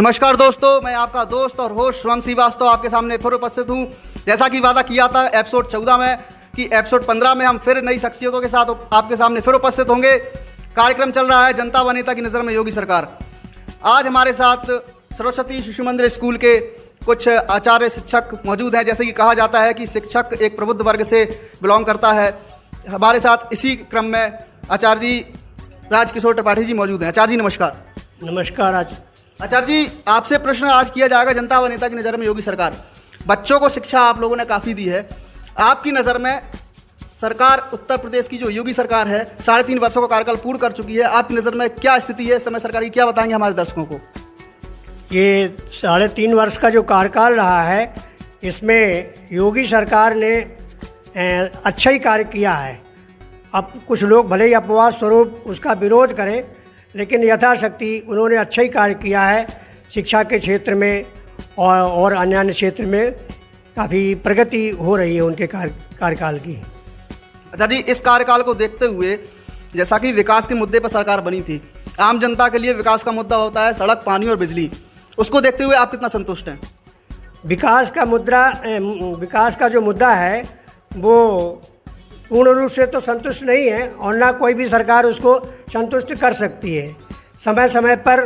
नमस्कार दोस्तों, मैं आपका दोस्त और होस्ट शुभम श्रीवास्तव आपके सामने फिर उपस्थित हूँ। जैसा कि वादा किया था एपिसोड 14 में कि एपिसोड 15 में हम फिर नई शख्सियतों के साथ आपके सामने फिर उपस्थित होंगे। कार्यक्रम चल रहा है जनता व नेता की नज़र में योगी सरकार। आज हमारे साथ सरस्वती शिशु मंदिर स्कूल के कुछ आचार्य शिक्षक मौजूद हैं। जैसे कि कहा जाता है कि शिक्षक एक प्रबुद्ध वर्ग से बिलोंग करता है। हमारे साथ इसी क्रम में आचार्य जी राजकिशोर त्रिपाठी जी मौजूद हैं। आचार्य जी नमस्कार। नमस्कार। आचार्य जी, आपसे प्रश्न आज किया जाएगा जनता व नेता की नज़र में योगी सरकार। बच्चों को शिक्षा आप लोगों ने काफ़ी दी है। आपकी नज़र में सरकार उत्तर प्रदेश की जो योगी सरकार है 3.5 वर्षों का कार्यकाल पूर्ण कर चुकी है, आपकी नज़र में क्या स्थिति है इस समय सरकार की, क्या बताएंगे हमारे दर्शकों को? ये 3.5 वर्ष का जो कार्यकाल रहा है इसमें योगी सरकार ने अच्छा ही कार्य किया है। अब कुछ लोग भले ही अपवाद स्वरूप उसका विरोध करें, लेकिन यथाशक्ति उन्होंने अच्छा ही कार्य किया है। शिक्षा के क्षेत्र में और अन्य क्षेत्र में काफ़ी प्रगति हो रही है उनके कार्यकाल की। अच्छा जी, इस कार्यकाल को देखते हुए जैसा कि विकास के मुद्दे पर सरकार बनी थी, आम जनता के लिए विकास का मुद्दा होता है सड़क, पानी और बिजली, उसको देखते हुए आप कितना संतुष्ट हैं? विकास का जो मुद्दा है वो पूर्ण रूप से तो संतुष्ट नहीं है और ना कोई भी सरकार उसको संतुष्ट कर सकती है। समय समय पर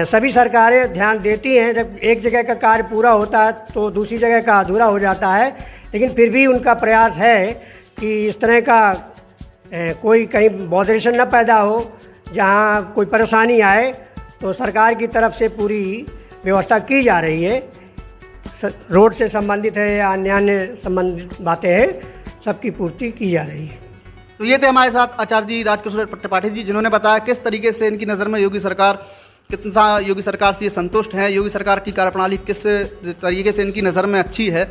सभी सरकारें ध्यान देती हैं। जब एक जगह का कार्य पूरा होता है तो दूसरी जगह का अधूरा हो जाता है, लेकिन फिर भी उनका प्रयास है कि इस तरह का कोई कहीं बॉदरेशन न पैदा हो, जहां कोई परेशानी आए तो सरकार की तरफ से पूरी व्यवस्था की जा रही है। रोड से संबंधित है या अन्य संबंधित बातें हैं, सबकी पूर्ति की जा रही है। तो ये थे हमारे साथ आचार्य जी राजकिशोर त्रिपाठी जी, जिन्होंने बताया किस तरीके से इनकी नज़र में योगी सरकार कितना योगी सरकार से ये संतुष्ट हैं, योगी सरकार की कार्यप्रणाली किस तरीके से इनकी नज़र में अच्छी है।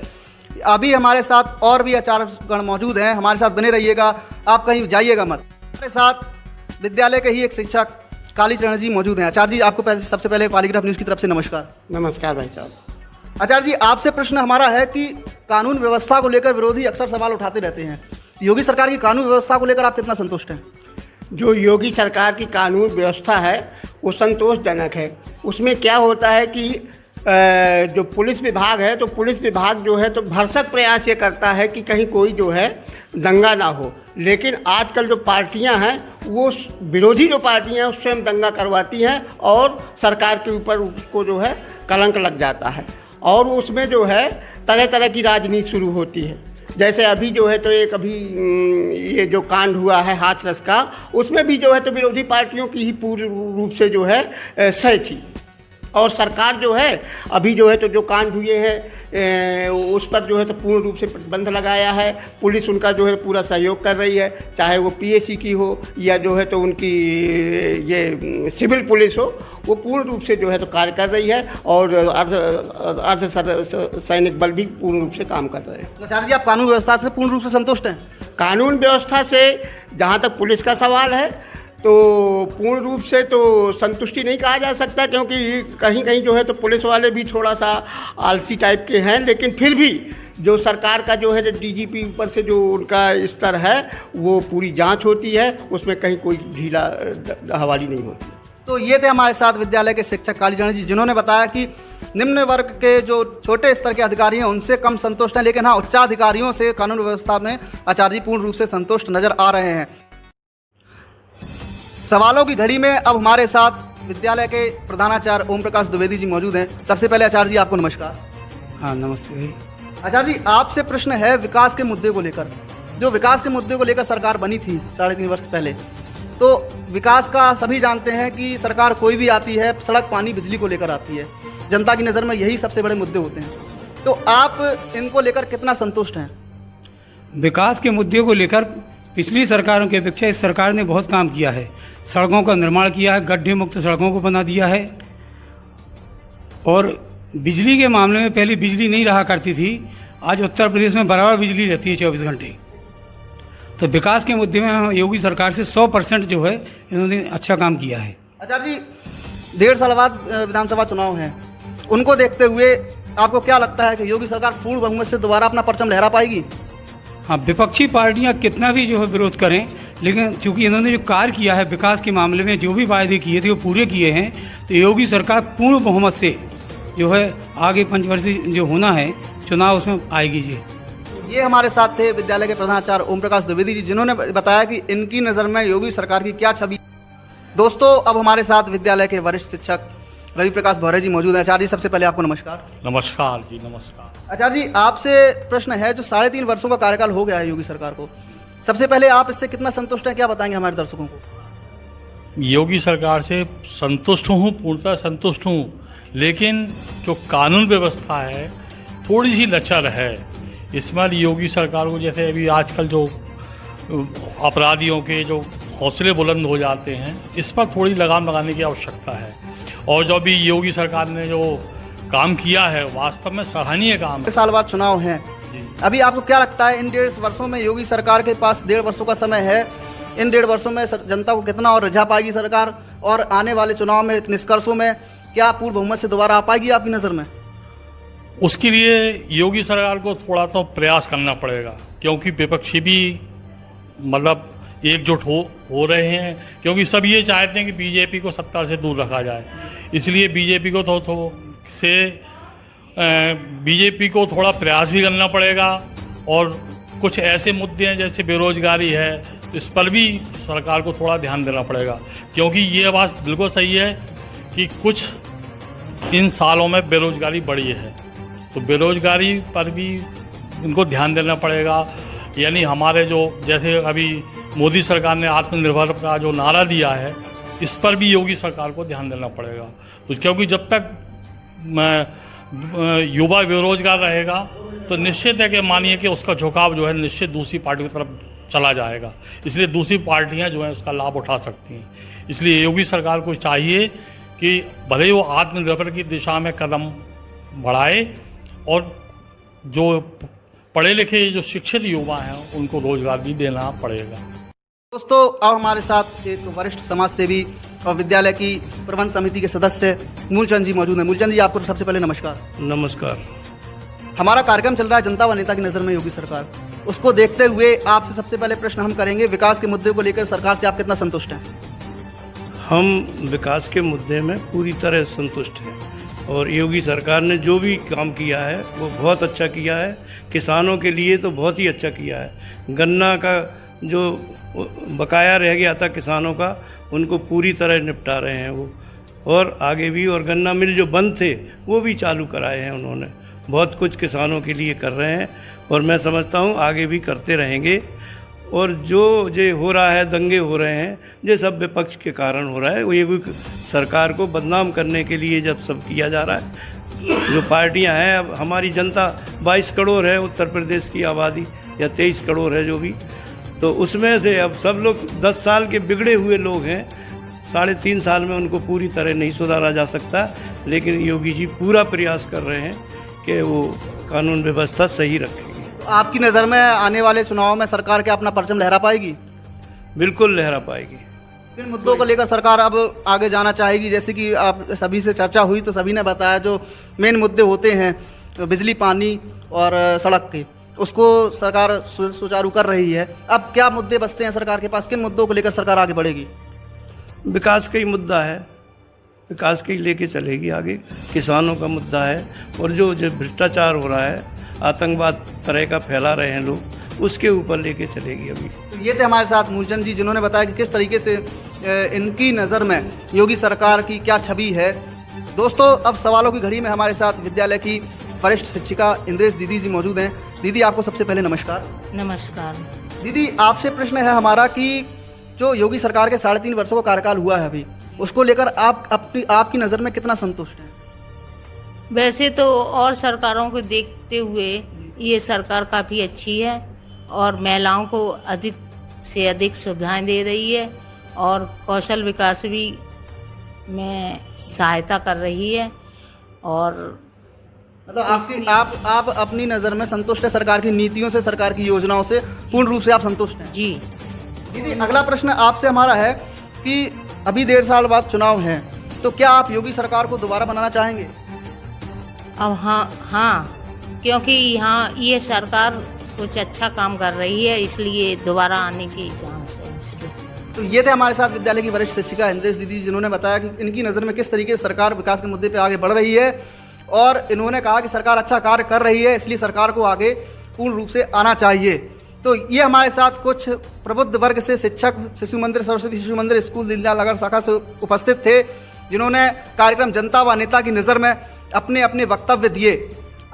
अभी हमारे साथ और भी आचार्यगण मौजूद हैं, हमारे साथ बने रहिएगा, आप कहीं जाइएगा मत। हमारे साथ विद्यालय के ही एक शिक्षक कालीचरण जी मौजूद हैं। आचार्य जी, आपको सबसे पहले पॉलीग्राफ न्यूज़ की तरफ से नमस्कार। नमस्कार भाई साहब। आचार्य जी, आपसे प्रश्न हमारा है कि कानून व्यवस्था को लेकर विरोधी अक्सर सवाल उठाते रहते हैं। योगी सरकार की कानून व्यवस्था को लेकर आप कितना संतुष्ट हैं? जो योगी सरकार की कानून व्यवस्था है वो संतोषजनक है। उसमें क्या होता है कि जो पुलिस विभाग है तो पुलिस विभाग जो है तो भरसक प्रयास ये करता है कि कहीं कोई जो है दंगा ना हो, लेकिन आजकल जो पार्टियां हैं वो विरोधी जो पार्टियां हैं स्वयं दंगा करवाती हैं और सरकार के ऊपर उसको जो है कलंक लग जाता है और उसमें जो है तरह तरह की राजनीति शुरू होती है। जैसे अभी जो है तो एक अभी ये जो कांड हुआ है हाथरस का, उसमें भी जो है तो विरोधी पार्टियों की ही पूर्ण रूप से जो है सही थी और सरकार जो है अभी जो है तो जो कांड हुए हैं उस पर जो है तो पूर्ण रूप से प्रतिबंध लगाया है। पुलिस उनका जो है पूरा सहयोग कर रही है, चाहे वो पीएसी की हो या जो है तो उनकी ये सिविल पुलिस हो, वो पूर्ण रूप से जो है तो कार्य कर रही है और अर्ध सैनिक बल भी पूर्ण रूप से काम कर रहे हैं। आचार्य जी, आप कानून व्यवस्था से पूर्ण रूप से संतुष्ट हैं? कानून व्यवस्था से जहाँ तक पुलिस का सवाल है तो पूर्ण रूप से तो संतुष्टि नहीं कहा जा सकता, क्योंकि कहीं कहीं जो है तो पुलिस वाले भी थोड़ा सा आलसी टाइप के हैं, लेकिन फिर भी जो सरकार का जो है जो डीजीपी ऊपर से जो उनका स्तर है वो पूरी जांच होती है, उसमें कहीं कोई ढीला हवाली नहीं होती। तो ये थे हमारे साथ विद्यालय के शिक्षक कालीचरण जी, जिन्होंने बताया कि निम्न वर्ग के जो छोटे स्तर के अधिकारी हैं उनसे कम संतुष्ट हैं, लेकिन हाँ उच्चाधिकारियों से कानून व्यवस्था में आचार्य जी पूर्ण रूप से संतुष्ट नजर आ रहे हैं। सवालों की घड़ी में अब हमारे साथ विद्यालय के प्रधानाचार्य ओम प्रकाश द्विवेदी जी मौजूद हैं। सबसे पहले आचार्य जी आपको नमस्कार। हाँ नमस्ते भाई। आचार्य जी, आपसे प्रश्न है विकास के मुद्दे को लेकर। जो विकास के मुद्दे को लेकर सरकार बनी थी 3.5 वर्ष पहले, तो विकास का सभी जानते हैं कि सरकार कोई भी आती है सड़क, पानी, बिजली को लेकर आती है। जनता की नज़र में यही सबसे बड़े मुद्दे होते हैं। तो आप इनको लेकर कितना संतुष्ट हैं? विकास के मुद्दे को लेकर पिछली सरकारों की अपेक्षा इस सरकार ने बहुत काम किया है। सड़कों का निर्माण किया है, गड्ढे मुक्त सड़कों को बना दिया है और बिजली के मामले में पहले बिजली नहीं रहा करती थी, आज उत्तर प्रदेश में बराबर बिजली रहती है 24 घंटे। तो विकास के मुद्दे में योगी सरकार से 100% जो है इन्होंने अच्छा काम किया है। आचार्य जी, 1.5 साल बाद विधानसभा चुनाव हैं, उनको देखते हुए आपको क्या लगता है कि योगी सरकार पूर्ण बहुमत से दोबारा अपना परचम लहरा पाएगी? हाँ, विपक्षी पार्टियां कितना भी जो है विरोध करें, लेकिन चूंकि इन्होंने जो कार्य किया है विकास के मामले में, जो भी वायदे किए थे वो पूरे किए हैं, तो योगी सरकार पूर्ण बहुमत से जो है आगे पंचवर्षीय जो होना है चुनाव उसमें आएगी जी। ये हमारे साथ थे विद्यालय के प्रधानाचार्य ओम प्रकाश द्विवेदी जी, जिन्होंने बताया कि इनकी नज़र में योगी सरकार की क्या छवि। दोस्तों, अब हमारे साथ विद्यालय के वरिष्ठ शिक्षक रवि प्रकाश भौरे जी मौजूद हैं। आचार्य जी, सबसे पहले आपको नमस्कार। नमस्कार जी, नमस्कार। आचार्य जी, आपसे प्रश्न है, जो 3.5 वर्षों का कार्यकाल हो गया है योगी सरकार को, सबसे पहले आप इससे कितना संतुष्ट हैं, क्या बताएंगे हमारे दर्शकों को? योगी सरकार से संतुष्ट हूँ, पूर्णतः संतुष्ट हूँ, लेकिन जो कानून व्यवस्था है थोड़ी सी लचर है। इसमें योगी सरकार को, जैसे अभी आजकल जो अपराधियों के जो हौसले बुलंद हो जाते हैं, इस पर थोड़ी लगाम लगाने की आवश्यकता है। और जो भी योगी सरकार ने जो काम किया है वास्तव में सराहनीय काम है। साल बाद चुनाव है, अभी आपको क्या लगता है इन 1.5 वर्षों में योगी सरकार के पास 1.5 वर्षों का समय है, इन 1.5 वर्षों में जनता को कितना और रिझा पाएगी सरकार, और आने वाले चुनाव में निष्कर्षों में क्या पूर्ण बहुमत से दोबारा आ पाएगी आपकी नज़र में? उसके लिए योगी सरकार को थोड़ा तो प्रयास करना पड़ेगा, क्योंकि विपक्षी भी मतलब एकजुट हो रहे हैं, क्योंकि सब ये चाहते हैं कि बीजेपी को सत्ता से दूर रखा जाए। इसलिए बीजेपी को थोड़ा प्रयास भी करना पड़ेगा। और कुछ ऐसे मुद्दे हैं जैसे बेरोजगारी है, इस पर भी सरकार को थोड़ा ध्यान देना पड़ेगा, क्योंकि ये बात बिल्कुल सही है कि कुछ इन सालों में बेरोजगारी बढ़ी है, तो बेरोजगारी पर भी इनको ध्यान देना पड़ेगा। यानी हमारे जो जैसे अभी मोदी सरकार ने आत्मनिर्भर का जो नारा दिया है, इस पर भी योगी सरकार को ध्यान देना पड़ेगा। तो क्योंकि जब तक युवा बेरोजगार रहेगा तो निश्चित है कि मानिए कि उसका झुकाव जो है निश्चित दूसरी पार्टी की तरफ चला जाएगा। इसलिए दूसरी पार्टियां जो हैं उसका लाभ उठा सकती हैं। इसलिए योगी सरकार को चाहिए कि भले ही वो आत्मनिर्भर की दिशा में कदम बढ़ाए, और जो पढ़े लिखे जो शिक्षित युवा हैं उनको रोजगार भी देना पड़ेगा। दोस्तों, अब हमारे साथ एक वरिष्ठ समाज सेवी और विद्यालय की प्रबंध समिति के सदस्य मूलचंद जी मौजूद हैं। मूलचंद जी, आपको सबसे पहले नमस्कार। नमस्कार। हमारा कार्यक्रम चल रहा है जनता व नेता की नज़र में योगी सरकार, उसको देखते हुए आपसे सबसे पहले प्रश्न हम करेंगे, विकास के मुद्दे को लेकर सरकार से आप कितना संतुष्ट हैं? हम विकास के मुद्दे में पूरी तरह संतुष्ट हैं, और योगी सरकार ने जो भी काम किया है वो बहुत अच्छा किया है। किसानों के लिए तो बहुत ही अच्छा किया है। गन्ना का जो बकाया रह गया था किसानों का, उनको पूरी तरह निपटा रहे हैं वो, और आगे भी। और गन्ना मिल जो बंद थे वो भी चालू कराए हैं उन्होंने। बहुत कुछ किसानों के लिए कर रहे हैं, और मैं समझता हूँ आगे भी करते रहेंगे। और जो हो रहा है, दंगे हो रहे हैं, ये सब विपक्ष के कारण हो रहा है। वो ये सरकार को बदनाम करने के लिए जब सब किया जा रहा है। जो पार्टियां हैं, अब हमारी जनता 22 करोड़ है, उत्तर प्रदेश की आबादी, या 23 करोड़ है जो भी, तो उसमें से अब सब लोग 10 साल के बिगड़े हुए लोग हैं। 3.5 साल में उनको पूरी तरह नहीं सुधारा जा सकता, लेकिन योगी जी पूरा प्रयास कर रहे हैं कि वो कानून व्यवस्था सही रखेंगे। आपकी नज़र में आने वाले चुनाव में सरकार क्या अपना परचम लहरा पाएगी? बिल्कुल लहरा पाएगी। किन मुद्दों को लेकर सरकार अब आगे जाना चाहेगी? जैसे कि आप सभी से चर्चा हुई तो सभी ने बताया जो मेन मुद्दे होते हैं, तो बिजली, पानी और सड़क के, उसको सरकार सुचारू कर रही है। अब क्या मुद्दे बचते हैं सरकार के पास? किन मुद्दों को लेकर सरकार आगे बढ़ेगी? विकास का ही मुद्दा है, विकास के ही लेके चलेगी आगे। किसानों का मुद्दा है, और जो भ्रष्टाचार हो रहा है, आतंकवाद तरह का फैला रहे हैं लोग, उसके ऊपर लेके चलेगी अभी। तो ये थे हमारे साथ मूलचंद जी, जिन्होंने बताया कि किस तरीके से इनकी नज़र में योगी सरकार की क्या छवि है। दोस्तों, अब सवालों की घड़ी में हमारे साथ विद्यालय की वरिष्ठ शिक्षिका इंद्रेश दीदी जी मौजूद हैं। दीदी, आपको सबसे पहले नमस्कार। नमस्कार। दीदी, आपसे प्रश्न है हमारा कि जो योगी सरकार के 3.5 वर्षों का कार्यकाल हुआ है अभी, उसको लेकर आपकी नज़र में कितना संतुष्ट हैं? वैसे तो और सरकारों को देखते हुए ये सरकार काफ़ी अच्छी है, और महिलाओं को अधिक से अधिक सुविधाएं दे रही है, और कौशल विकास भी में सहायता कर रही है। और मतलब आप अपनी नज़र में संतुष्ट है सरकार की नीतियों से, सरकार की योजनाओं से पूर्ण रूप से आप संतुष्ट हैं? जी। दीदी, अगला प्रश्न आपसे हमारा है कि अभी 1.5 साल बाद चुनाव है, तो क्या आप योगी सरकार को दोबारा बनाना चाहेंगे? अब हाँ, क्योंकि यहाँ ये सरकार कुछ अच्छा काम कर रही है, इसलिए दोबारा आने की चांस है इसके। तो ये थे हमारे साथ विद्यालय की वरिष्ठ शिक्षिका हिंदेश दीदी, जिन्होंने बताया कि इनकी नज़र में किस तरीके से सरकार विकास के मुद्दे पे आगे बढ़ रही है, और इन्होंने कहा कि सरकार अच्छा कार्य कर रही है, इसलिए सरकार को आगे पूर्ण रूप से आना चाहिए। तो ये हमारे साथ कुछ प्रबुद्ध वर्ग से शिक्षक शिशु मंदिर, सरस्वती शिशु मंदिर स्कूल दीनदयाल नगर शाखा से उपस्थित थे, जिन्होंने कार्यक्रम जनता व नेता की नज़र में अपने अपने वक्तव्य दिए।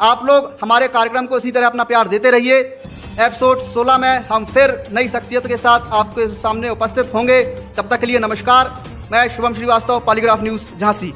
आप लोग हमारे कार्यक्रम को इसी तरह अपना प्यार देते रहिए। एपिसोड 16 में हम फिर नई शख्सियत के साथ आपके सामने उपस्थित होंगे। तब तक के लिए नमस्कार। मैं शुभम श्रीवास्तव, पॉलीग्राफ न्यूज़ झांसी।